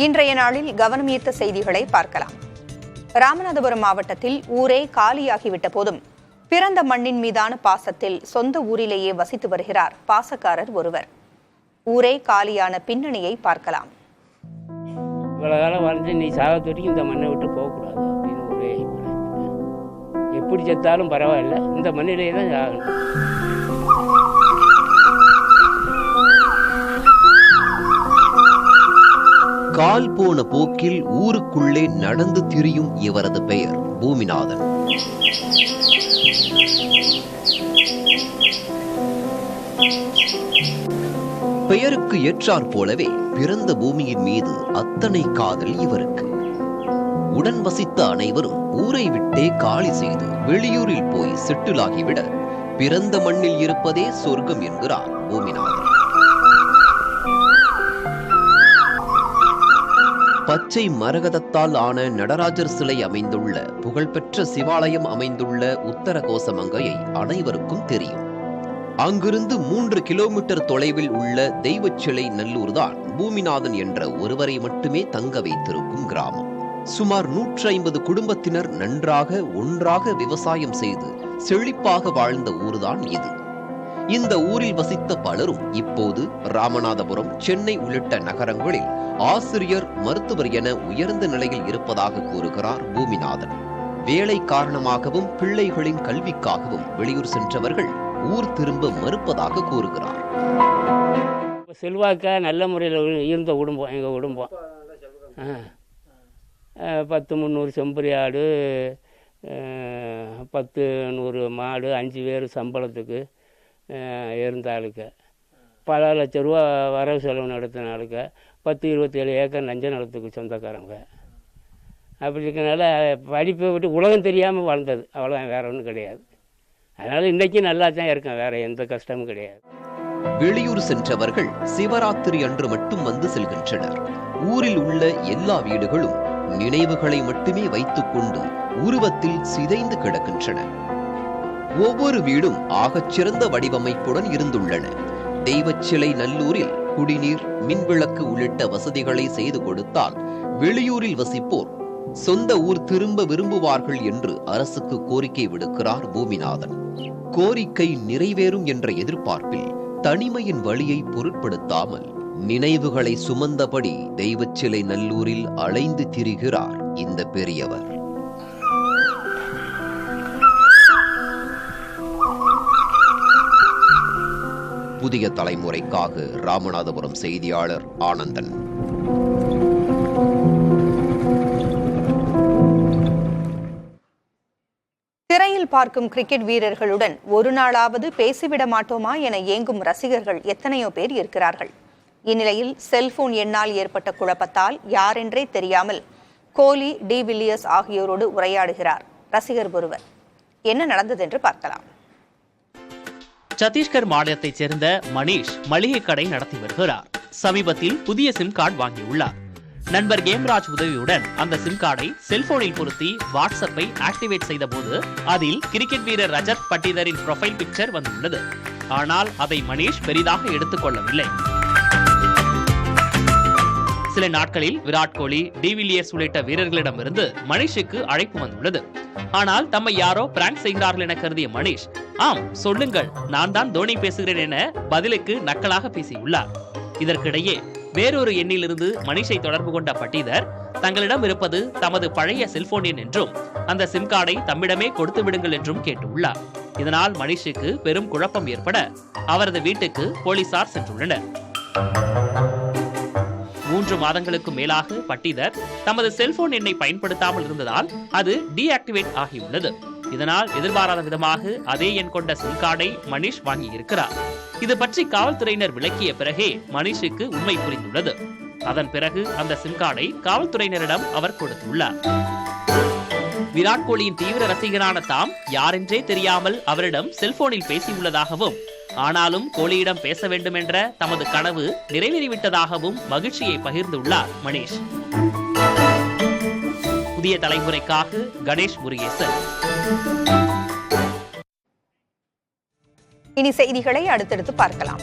இன்றைய நாளில் கவனம் ஈர்த்த செய்திகளை பார்க்கலாம். ராமநாதபுரம் மாவட்டத்தில் ஊரே காலியாகிவிட்ட போதும் பிறந்த மண்ணின் மீதான பாசத்தில் சொந்த ஊரிலேயே வசித்து வருகிறார் பாசக்காரர் ஒருவர். ஊரே காலியான பின்னணியை பார்க்கலாம். இவ்வளவு காலம் வாழ்ந்து நீ சாகத்து வரைக்கும் இந்த மண்ணை விட்டு போகக்கூடாது அப்படின்னு ஒரே எப்படி செத்தாலும் பரவாயில்ல, இந்த மண்ணிலேயே தான் சாகணும். கால் போன போக்கில் ஊருக்குள்ளே நடந்து திரியும் இவரது பெயர் பூமிநாதன். பெயருக்கு ஏற்றாற் போலவே பிறந்த பூமியின் மீது அத்தனை காதல் இவருக்கு. உடன் வசித்த அனைவரும் ஊரை விட்டே காலி செய்து வெளியூரில் போய் செட்டிலாகிவிட பிறந்த மண்ணில் இருப்பதே சொர்க்கம் என்கிறார் பூமிநாதன். பச்சை மரகதத்தால் ஆன நடராஜர் சிலை அமைந்துள்ள புகழ்பெற்ற சிவாலயம் அமைந்துள்ள உத்தர கோசமங்கையை அனைவருக்கும் தெரியும். அங்கிருந்து 3 கிலோமீட்டர் தொலைவில் உள்ள தெய்வச்சிலை நல்லூர்தான் பூமிநாதன் என்ற ஒருவரை மட்டுமே தங்க வைத்திருக்கும் கிராமம். சுமார் 150 குடும்பத்தினர் நன்றாக ஒன்றாக விவசாயம் செய்து செழிப்பாக வாழ்ந்த ஊர்தான் இது. இந்த ஊரில் வசித்த பலரும் இப்போது ராமநாதபுரம், சென்னை உள்ளிட்ட நகரங்களில் ஆசிரியர், மருத்துவர் என உயர்ந்த நிலையில் இருப்பதாக கூறுகிறார் பூமிநாதன். வேலை காரணமாகவும் பிள்ளைகளின் கல்விக்காகவும் வெளியூர் சென்றவர்கள் ஊர் திரும்ப மறுப்பதாக கூறுகிறார். செல்வாக்கா நல்ல முறையில் இருந்த குடும்பம் எங்கள் குடும்பம். 10-300 செம்பரி ஆடு, 10-100 மாடு, 5 பேர் சம்பளத்துக்கு இருந்த ஆளுக்கு, பல லட்ச ரூபா வரவு செலவு நடத்தின ஆளுக்கு, 10-27 ஏக்கர் நஞ்ச நிலத்துக்கு சொந்தக்காரங்க. அப்படி இருக்கனால படிப்பை விட்டு உலகம் தெரியாமல் வாழ்ந்தது, அவ்வளோ வேற ஒன்றும் கிடையாது. அதனால் இன்றைக்கி நல்லா தான் இருக்கேன், வேற எந்த கஷ்டமும் கிடையாது. வெளியூர் சென்றவர்கள் சிவராத்திரி அன்று மட்டும் வந்து செல்கின்றனர். ஊரில் உள்ள எல்லா வீடுகளும் நினைவுகளை மட்டுமே வைத்துக் கொண்டு உருவத்தில் சிதைந்து கிடக்கின்றன. ஒவ்வொரு வீடும் ஆகச்சிறந்த வடிவமைப்புடன் இருந்துள்ளன. தெய்வச்சிலை நல்லூரில் குடிநீர், மின்விளக்கு உள்ளிட்ட வசதிகளை செய்து கொடுத்தால் வெளியூரில் வசிப்போர் சொந்த ஊர் திரும்ப விரும்புவார்கள் என்று அரசுக்கு கோரிக்கை விடுக்கிறார் பூமிநாதன். கோரிக்கை நிறைவேறும் என்ற எதிர்பார்ப்பில் தனிமையின் வழியை பொருட்படுத்தாமல் நினைவுகளை சுமந்தபடி தெய்வச்சிலை நல்லூரில் அலைந்து திரிகிறார் இந்த பெரியவர். புதிய தலைமுறைக்காக ராமநாதபுரம் செய்தியாளர் ஆனந்தன். திரையில் பார்க்கும் கிரிக்கெட் வீரர்களுடன் ஒரு நாளாவது பேசிவிட மாட்டோமா என ஏங்கும் ரசிகர்கள் எத்தனையோ பேர் இருக்கிறார்கள். இந்நிலையில் செல்போன் எண்ணால் ஏற்பட்ட குழப்பத்தால் யாரென்றே தெரியாமல் கோலி, டி வில்லியர்ஸ் ஆகியோரோடு உரையாடுகிறார் ரசிகர் ஒருவர். என்ன நடந்தது என்று பார்க்கலாம். சத்தீஸ்கர் மாநிலத்தைச் சேர்ந்த மணிஷ் மளிகை கடை நடத்தி வருகிறார். சமீபத்தில் புதிய சிம் கார்டு வாங்கியுள்ளார். நண்பர் கேம்ராஜ் உதவியுடன் அந்த சிம் கார்டை செல்போனில் பொருத்தி வாட்ஸ்அப்பை ஆக்டிவேட் செய்த போது அதில் கிரிக்கெட் வீரர் ரஜத் பட்டிதரின் ப்ரொஃபைல் பிக்சர் வந்துள்ளது. ஆனால் அதை மணிஷ் பெரிதாக எடுத்துக்கொள்ளவில்லை. சில நாட்களில் விராட் கோலி, டி வில்லியர்ஸ் உள்ளிட்ட வீரர்களிடமிருந்து மணிஷுக்கு அழைப்பு வந்துள்ளது. ஆனால் தம்மை யாரோ பிராங்க் செய்கிறார்கள் என கருதிய மணிஷ், ஆம் சொல்லுங்கள், நான் தான் தோனி பேசுகிறேன் என பதிலுக்கு நக்கலாக பேசியுள்ளார். இதற்கிடையே வேறொரு எண்ணிலிருந்து மணிஷை தொடர்பு கொண்ட பட்டிதர் தங்களிடம் இருப்பது தமது பழைய செல்போன் எண் என்றும் அந்த சிம் கார்டை தம்மிடமே கொடுத்து விடுங்கள் என்றும் கேட்டுள்ளார். இதனால் மணிஷுக்கு பெரும் குழப்பம் ஏற்பட அவரது வீட்டுக்கு போலீசார் சென்றுள்ளனர். 3 மாதங்களுக்கு மேலாக பட்டிதர் தமது செல்போன் எண்ணை பயன்படுத்தாமல் இருந்ததால் அது டீஆக்டிவேட் ஆகியுள்ளது. இதனால் எதிர்பாராத விதமாக அதே எண் கொண்ட சிம் கார்டை மணிஷ் வாங்கி இருக்கிறார். இது பற்றி காவல்துறையினர் விளக்கிய பிறகே மணிஷுக்கு உண்மை புரிந்துள்ளது. அதன் பிறகு அந்த சிம் கார்டை காவல்துறையினரிடம் அவர் கொடுத்துள்ளார். விராட் கோலியின் தீவிர ரசிகரான தாம் யாரென்றே தெரியாமல் அவரிடம் செல்போனில் பேசியுள்ளதாகவும், ஆனாலும் கோலியிடம் பேச வேண்டும் என்ற தமது கனவு நிறைவேறிவிட்டதாகவும் மகிழ்ச்சியை பகிர்ந்துள்ளார் மணிஷ். புதிய தலைமுறைக்காக கணேஷ் முருகேசன். இனி செய்திகளை அடுத்தடுத்து பார்க்கலாம்.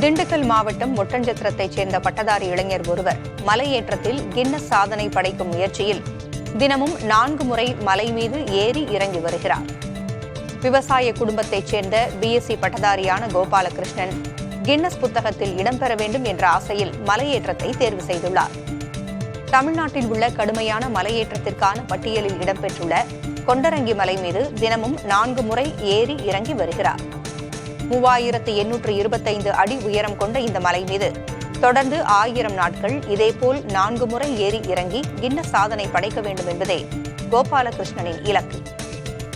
திண்டுக்கல் மாவட்டம் ஒட்டஞ்சத்திரத்தைச் சேர்ந்த பட்டதாரி இளைஞர் ஒருவர் மலையேற்றத்தில் கின்னஸ் சாதனை படைக்கும் முயற்சியில் தினமும் 4 முறை மலை மீது ஏறி இறங்கி வருகிறார். விவசாய குடும்பத்தைச் சேர்ந்த பிஎஸ்சி பட்டதாரியான கோபாலகிருஷ்ணன் கின்னஸ் புத்தகத்தில் இடம்பெற வேண்டும் என்ற ஆசையில் மலையேற்றத்தை தேர்வு செய்துள்ளார். தமிழ்நாட்டில் உள்ள கடுமையான மலையேற்றத்திற்கான பட்டியலில் இடம்பெற்றுள்ள கொண்டரங்கி மலை மீது தினமும் 4 முறை ஏறி இறங்கி வருகிறார். 3825 அடி உயரம் கொண்ட இந்த மலை மீது தொடர்ந்து 1000 நாட்கள் இதேபோல் 4 முறை ஏறி இறங்கி கின்னஸ் சாதனை படைக்க வேண்டும் என்பதே கோபாலகிருஷ்ணனின் இலக்கு.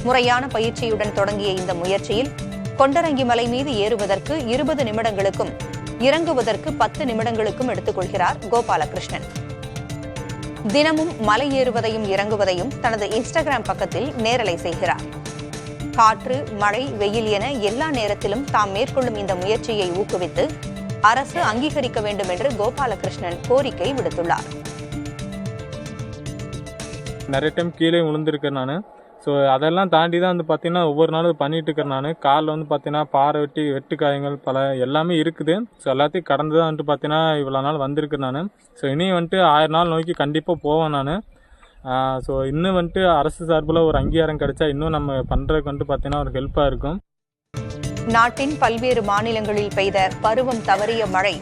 முறையான பயிற்சியுடன் தொடங்கிய இந்த முயற்சியில் கொண்டரங்கி மலை மீது ஏறுவதற்கு 20 நிமிடங்களுக்கும் இறங்குவதற்கு 10 நிமிடங்களுக்கும் எடுத்துக்கொள்கிறார் கோபாலகிருஷ்ணன். தினமும் மலை ஏறுவதையும் இறங்குவதையும் தனது இன்ஸ்டாகிராம் பக்கத்தில் நேரலை செய்கிறார். காற்று, மழை, வெயில் என எல்லா நேரத்திலும் தாம் மேற்கொள்ளும் இந்த முயற்சியை ஊக்குவித்து அரசு அங்கீகரிக்க வேண்டும் என்று கோபாலகிருஷ்ணன் கோரிக்கை விடுத்துள்ளார். நிறைய டைம் கீழே விழுந்திருக்கேன் நான். ஸோ அதெல்லாம் தாண்டி தான் பார்த்தீங்கன்னா ஒவ்வொரு நாளும் பண்ணிட்டு இருக்கிறேன் நான். காலில் பார்த்தீங்கன்னா பாறை வெட்டு காயங்கள் எல்லாமே இருக்குது. ஸோ எல்லாத்தையும் கடந்து தான் பார்த்தீங்கன்னா இவ்வளோ நாள் வந்திருக்கேன் நான். ஸோ இனி 1000 நாள் நோக்கி கண்டிப்பாக போவேன் நான். ஸோ இன்னும் அரசு சார்பில் ஒரு அங்கீகாரம் கிடைச்சா இன்னும் நம்ம பண்ணுறதுக்கு பார்த்தீங்கன்னா ஒரு ஹெல்ப்பாக இருக்கும். நாட்டின் பல்வேறு மாநிலங்களில் பெய்த பருவம் தவறிய மழை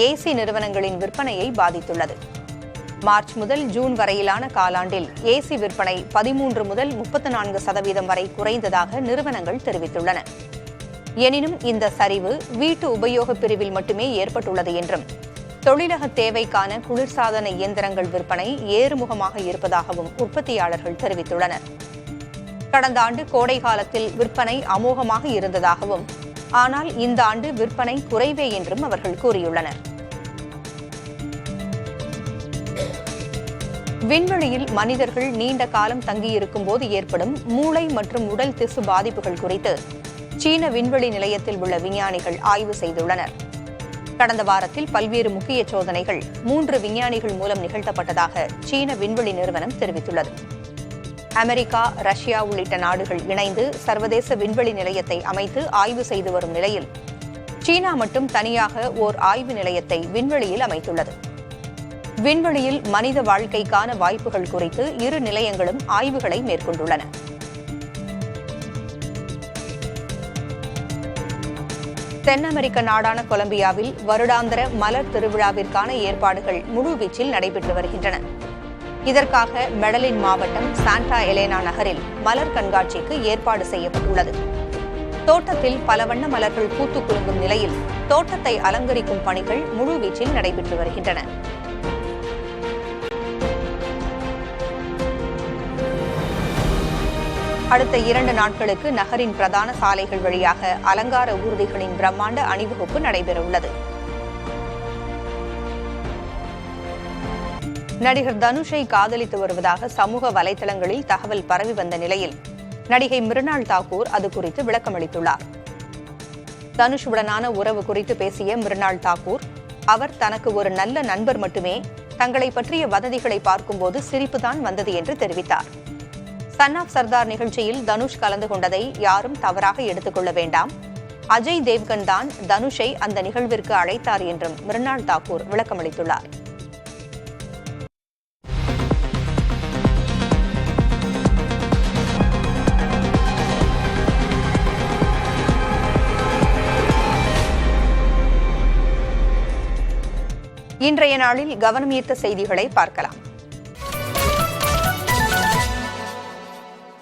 ஏசி நிறுவனங்களின் விற்பனையை பாதித்துள்ளது. மார்ச் முதல் ஜூன் வரையிலான காலாண்டில் ஏசி விற்பனை 13 முதல் 34% வரை குறைந்ததாக நிறுவனங்கள் தெரிவித்துள்ளன. எனினும் இந்த சரிவு வீட்டு உபயோகப் பிரிவில் மட்டுமே ஏற்பட்டுள்ளது என்றும் தொழிலக தேவைக்கான குளிர்சாதன இயந்திரங்கள் விற்பனை ஏறுமுகமாக இருப்பதாகவும் உற்பத்தியாளர்கள் தெரிவித்துள்ளனர். கடந்த ஆண்டு கோடை காலத்தில் விற்பனை அமோகமாக இருந்ததாகவும் ஆனால் இந்த ஆண்டு விற்பனை குறைவே என்றும் அவர்கள் கூறியுள்ளனர். விண்வெளியில் மனிதர்கள் நீண்ட காலம் தங்கியிருக்கும் போது ஏற்படும் மூளை மற்றும் உடல் திசு பாதிப்புகள் குறித்து சீன விண்வெளி நிலையத்தில் உள்ள விஞ்ஞானிகள் ஆய்வு செய்துள்ளனர். கடந்த வாரத்தில் பல்வேறு முக்கிய சோதனைகள் 3 விஞ்ஞானிகள் மூலம் நிகழ்த்தப்பட்டதாக சீன விண்வெளி நிறுவனம் தெரிவித்துள்ளது. அமெரிக்கா, ரஷ்யா உள்ளிட்ட நாடுகள் இணைந்து சர்வதேச விண்வெளி நிலையத்தை அமைத்து ஆய்வு செய்து வரும் நிலையில் சீனா மட்டும் தனியாக ஓர் ஆய்வு நிலையத்தை விண்வெளியில் அமைத்துள்ளது. விண்வெளியில் மனித வாழ்க்கைக்கான வாய்ப்புகள் குறித்து இரு நிலையங்களும் ஆய்வுகளை மேற்கொண்டுள்ளன. தென் அமெரிக்க நாடான கொலம்பியாவில் வருடாந்திர மலர் திருவிழாவிற்கான ஏற்பாடுகள் முழுவீச்சில் நடைபெற்று வருகின்றன. இதற்காக மெடலின் மாவட்டம் சாண்டா எலேனா நகரில் மலர் கண்காட்சிக்கு ஏற்பாடு செய்யப்பட்டுள்ளது. தோட்டத்தில் பல வண்ண மலர்கள் பூத்து குலுங்கும் நிலையில் தோட்டத்தை அலங்கரிக்கும் பணிகள் முழுவீச்சில் நடைபெற்று வருகின்றன. அடுத்த 2 நாட்களுக்கு நகரின் பிரதான சாலைகள் வழியாக அலங்கார ஊர்திகளின் பிரம்மாண்ட அணிவகுப்பு நடைபெறவுள்ளது. நடிகர் தனுஷை காதலித்து வருவதாக சமூக வலைதளங்களில் தகவல் பரவி வந்த நிலையில் நடிகை மிருனாள் தாக்கூர் அது குறித்து விளக்கமளித்துள்ளார். தனுஷுடனான உறவு குறித்து பேசிய மிருனாள் தாக்கூர், அவர் தனக்கு ஒரு நல்ல நண்பர் மட்டுமே, தங்களை பற்றிய வதந்திகளை பார்க்கும்போது சிரிப்புதான் வந்தது என்று தெரிவித்தார். சன் ஆஃப் சர்தார் நிகழ்ச்சியில் தனுஷ் கலந்து கொண்டதை யாரும் தவறாக எடுத்துக் கொள்ள வேண்டாம். அஜய் தேவ்கன் தான் தனுஷை அந்த நிகழ்விற்கு அழைத்தார் என்றும் மிருனாள் தாக்கூர் விளக்கமளித்துள்ளார். இன்றைய நாளில் கவனம் ஈர்த்த செய்திகளை பார்க்கலாம்.